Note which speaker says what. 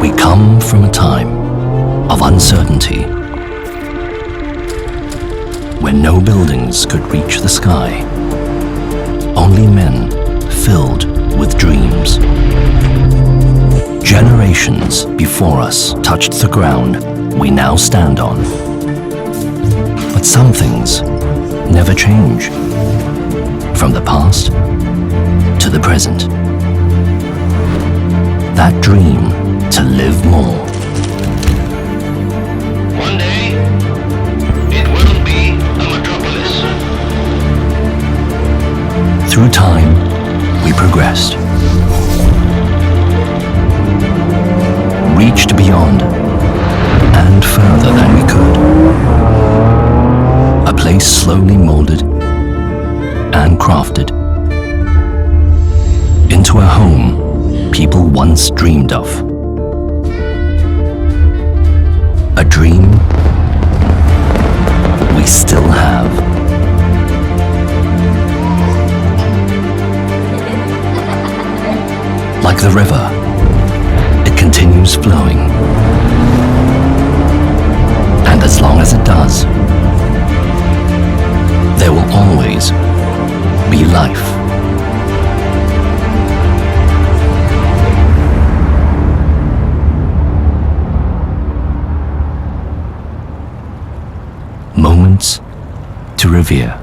Speaker 1: We come from a time of uncertainty, when no buildings could reach the sky, only men filled with dreams. Generations before us touched the ground we now stand on. But some things never change, from the past to the present. That dream to live more.
Speaker 2: One day, it will be a metropolis.
Speaker 1: Through time, we progressed, reached beyond and further than we could. A place slowly molded and crafted into a home people once dreamed of. A dream we still have. Like the river, it continues flowing. And as long as it does, there will always be life. Moments to Riviere.